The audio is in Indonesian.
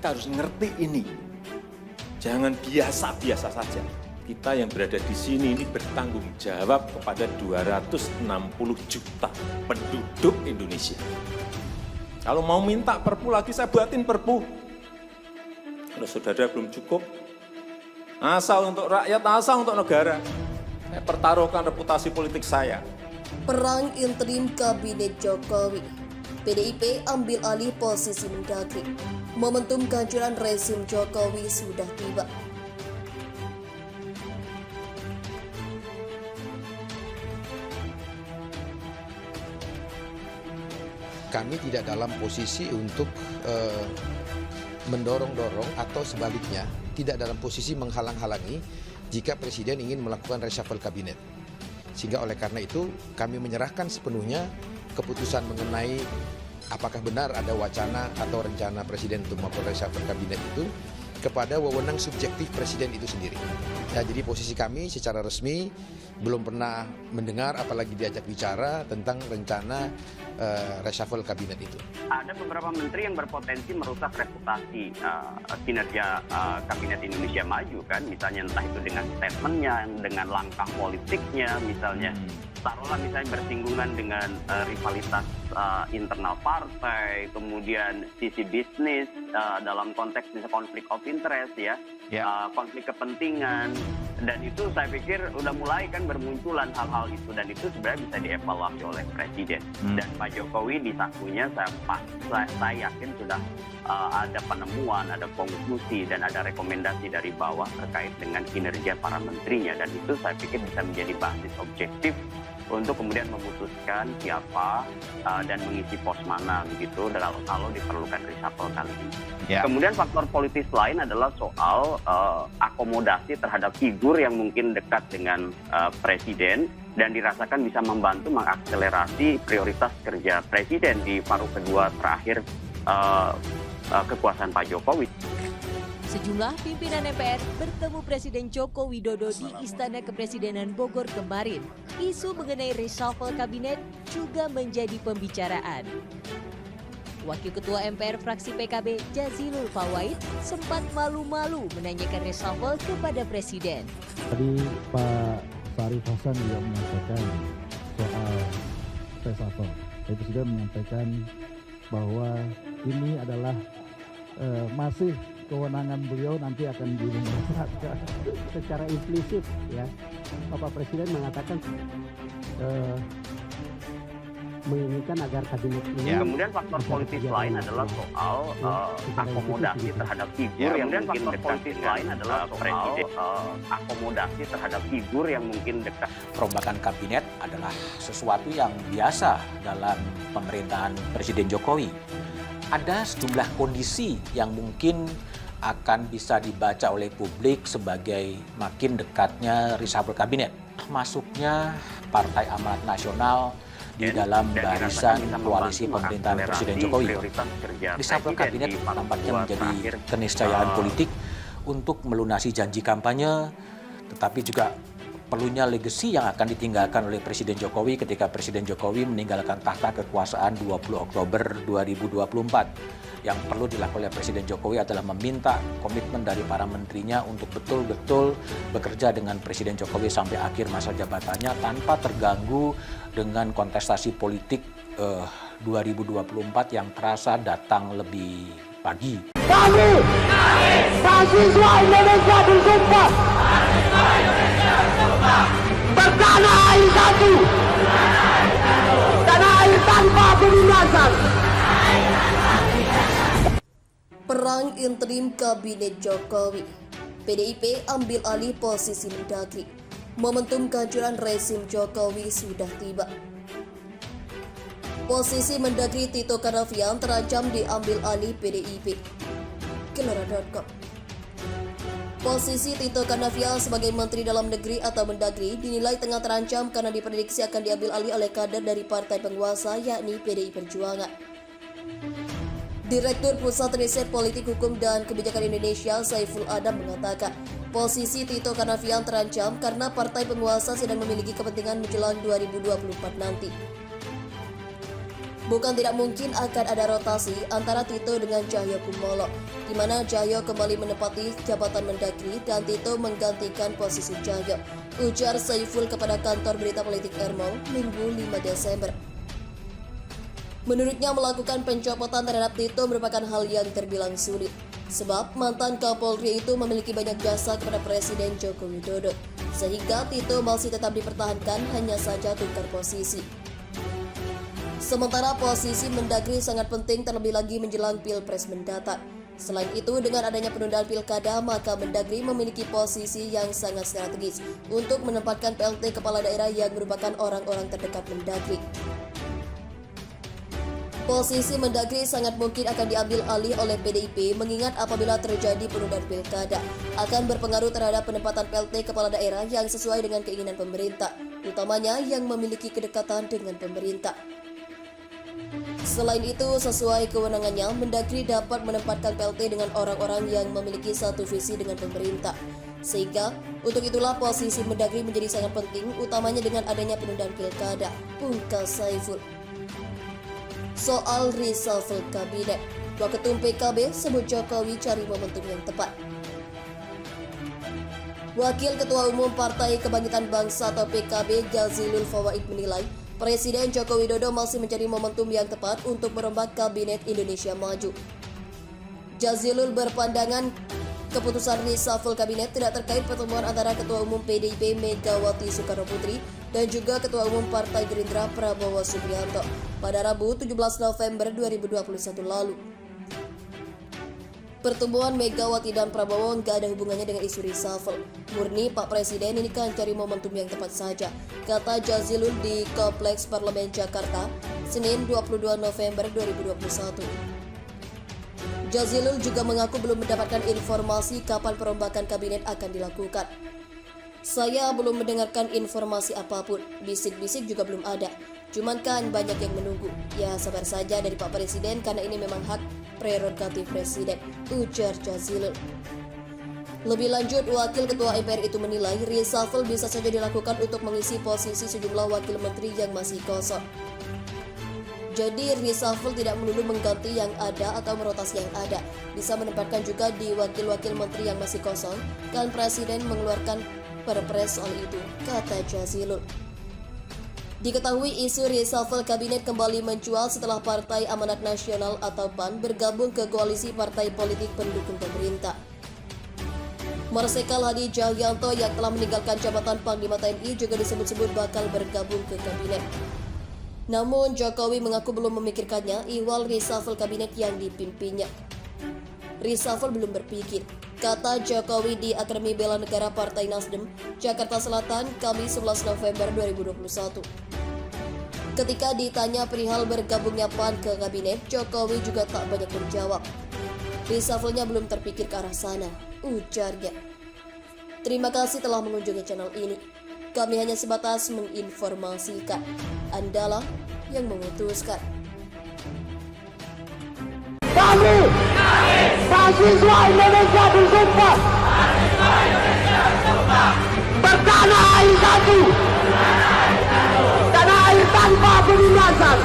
Kita harus ngerti ini. Jangan biasa-biasa saja. Kita yang berada di sini ini bertanggung jawab kepada 260 juta penduduk Indonesia. Kalau mau minta perpu lagi, saya buatin perpu. Kalau saudara belum cukup, asal untuk rakyat, asal untuk negara. Saya pertaruhkan reputasi politik saya. Perang interim Kabinet Jokowi. PDIP ambil alih posisi Mendagri. Momentum kehancuran rezim Jokowi sudah tiba. Kami tidak dalam posisi untuk mendorong-dorong atau sebaliknya tidak dalam posisi menghalang-halangi jika Presiden ingin melakukan reshuffle kabinet. Sehingga oleh karena itu kami menyerahkan sepenuhnya keputusan mengenai apakah benar ada wacana atau rencana Presiden untuk melakukan reshuffle kabinet itu kepada wewenang subjektif Presiden itu sendiri. Ya, jadi posisi kami secara resmi belum pernah mendengar apalagi diajak bicara tentang rencana reshuffle kabinet itu. Ada beberapa menteri yang berpotensi merusak reputasi kinerja kabinet Indonesia Maju kan, misalnya entah itu dengan statementnya, dengan langkah politiknya, misalnya taruhlah misalnya bersinggungan dengan rivalitas internal partai, kemudian sisi bisnis dalam konteks misalnya konflik of interest konflik kepentingan, dan itu saya pikir udah mulai kan bermunculan hal-hal itu, dan itu sebenarnya bisa dievaluasi oleh Presiden. Dan Pak Jokowi di sakunya saya yakin sudah ada penemuan, ada konklusi, dan ada rekomendasi dari bawah terkait dengan kinerja para menterinya, dan itu saya pikir bisa menjadi basis objektif untuk kemudian memutuskan siapa dan mengisi pos mana begitu kalau diperlukan reshuffle kali ini. Kemudian faktor politis lain adalah soal akomodasi terhadap figur yang mungkin dekat dengan Presiden dan dirasakan bisa membantu mengakselerasi prioritas kerja Presiden di paruh kedua terakhir kekuasaan Pak Jokowi. Sejumlah pimpinan MPR bertemu Presiden Joko Widodo di Istana Kepresidenan Bogor kemarin. Isu mengenai reshuffle kabinet juga menjadi pembicaraan. Wakil Ketua MPR fraksi PKB Jazilul Fawait sempat malu-malu menanyakan reshuffle kepada Presiden. Tadi Pak Syarif Hasan juga menyampaikan soal reshuffle. Presiden menyampaikan bahwa ini adalah masih kewenangan beliau, nanti akan dirumuskan secara implisit ya. Bapak Presiden mengatakan menginginkan agar kabinet ini. Kemudian faktor politis lain adalah soal akomodasi terhadap figur yang mungkin dekat dengan Presiden. Akomodasi terhadap figur yang mungkin dekat. Perombakan kabinet adalah sesuatu yang biasa dalam pemerintahan Presiden Jokowi. Ada sejumlah kondisi yang mungkin akan bisa dibaca oleh publik sebagai makin dekatnya reshuffle kabinet. Masuknya Partai Amanat Nasional di dalam barisan koalisi pemerintahan Presiden Jokowi. Reshuffle kabinet nampaknya menjadi keniscayaan politik untuk melunasi janji kampanye, tetapi juga perlunya legasi yang akan ditinggalkan oleh Presiden Jokowi ketika Presiden Jokowi meninggalkan tahta kekuasaan 20 Oktober 2024. Yang perlu dilakukan oleh Presiden Jokowi adalah meminta komitmen dari para menterinya untuk betul-betul bekerja dengan Presiden Jokowi sampai akhir masa jabatannya tanpa terganggu dengan kontestasi politik 2024 yang terasa datang lebih pagi. Kami, mahasiswa Indonesia bersumpah bertanah air satu, tanah air tanpa penindasan. Perang interim Kabinet Jokowi. PDIP ambil alih posisi Mendagri. Momentum kehancuran rezim Jokowi sudah tiba. Posisi Mendagri Tito Karnavian terancam diambil alih PDIP. Gelora.com. Posisi Tito Karnavian sebagai Menteri Dalam Negeri atau Mendagri dinilai tengah terancam karena diprediksi akan diambil alih oleh kader dari partai penguasa yakni PDI Perjuangan. Direktur Pusat Riset Politik Hukum dan Kebijakan Indonesia Saiful Adam mengatakan, posisi Tito Karnavian terancam karena partai penguasa sedang memiliki kepentingan menjelang 2024 nanti. Bukan tidak mungkin akan ada rotasi antara Tito dengan Cahyo Kumolo, di mana Cahyo kembali menempati jabatan Mendagri dan Tito menggantikan posisi Cahyo, ujar Saiful kepada kantor berita politik Ermong Minggu 5 Desember. Menurutnya melakukan pencopotan terhadap Tito merupakan hal yang terbilang sulit, sebab mantan Kapolri itu memiliki banyak jasa kepada Presiden Joko Widodo, sehingga Tito masih tetap dipertahankan, hanya saja tukar posisi. Sementara posisi Mendagri sangat penting terlebih lagi menjelang Pilpres mendatang. Selain itu, dengan adanya penundaan pilkada, maka Mendagri memiliki posisi yang sangat strategis untuk menempatkan PLT kepala daerah yang merupakan orang-orang terdekat Mendagri. Posisi Mendagri sangat mungkin akan diambil alih oleh PDIP mengingat apabila terjadi penundaan pilkada akan berpengaruh terhadap penempatan PLT kepala daerah yang sesuai dengan keinginan pemerintah, utamanya yang memiliki kedekatan dengan pemerintah. Selain itu, sesuai kewenangannya, Mendagri dapat menempatkan PLT dengan orang-orang yang memiliki satu visi dengan pemerintah. Sehingga, untuk itulah posisi Mendagri menjadi sangat penting, utamanya dengan adanya penundaan pilkada, pungkas Saiful. Soal reshuffle kabinet, Waketum PKB sebut Jokowi cari momentum yang tepat. Wakil Ketua Umum Partai Kebangkitan Bangsa atau PKB Jazilul Fawait menilai, Presiden Joko Widodo masih mencari momentum yang tepat untuk merombak Kabinet Indonesia Maju. Jazilul berpandangan keputusan reshuffle kabinet tidak terkait pertemuan antara Ketua Umum PDIP Megawati Soekarnoputri dan juga Ketua Umum Partai Gerindra Prabowo Subianto pada Rabu 17 November 2021 lalu. Pertemuan Megawati dan Prabowo nggak ada hubungannya dengan isu reshuffle. Murni Pak Presiden ini kan cari momentum yang tepat saja, kata Jazilul di Kompleks Parlemen Jakarta, Senin 22 November 2021. Jazilul juga mengaku belum mendapatkan informasi kapan perombakan kabinet akan dilakukan. Saya belum mendengarkan informasi apapun, bisik-bisik juga belum ada. Cuman kan banyak yang menunggu. Ya sabar saja dari Pak Presiden karena ini memang hak prerogatif Presiden, ujar Jazilul. Lebih lanjut, Wakil Ketua MPR itu menilai reshuffle bisa saja dilakukan untuk mengisi posisi sejumlah wakil menteri yang masih kosong. Jadi reshuffle tidak melulu mengganti yang ada atau merotasi yang ada, bisa menempatkan juga di wakil-wakil menteri yang masih kosong, kan Presiden mengeluarkan perpres soal itu, kata Jazilul. Diketahui isu reshuffle kabinet kembali mencuat setelah Partai Amanat Nasional atau PAN bergabung ke koalisi partai politik pendukung pemerintah. Marsikal Hadi Cahyanto yang telah meninggalkan jabatan Panglima TNI juga disebut-sebut bakal bergabung ke kabinet. Namun Jokowi mengaku belum memikirkannya ihwal reshuffle kabinet yang dipimpinnya. Reshuffle belum berpikir, kata Jokowi di Akademi Bela Negara Partai Nasdem, Jakarta Selatan, Kamis 11 November 2021. Ketika ditanya perihal bergabungnya PAN ke kabinet, Jokowi juga tak banyak menjawab. Reshuffle-nya belum terpikir ke arah sana, ujarnya. Terima kasih telah mengunjungi channel ini. Kami hanya sebatas menginformasikan. Andalah yang memutuskan. Kami, mahasiswa Indonesia bersumpah bertanah air satu, tanah air tanpa penindasan.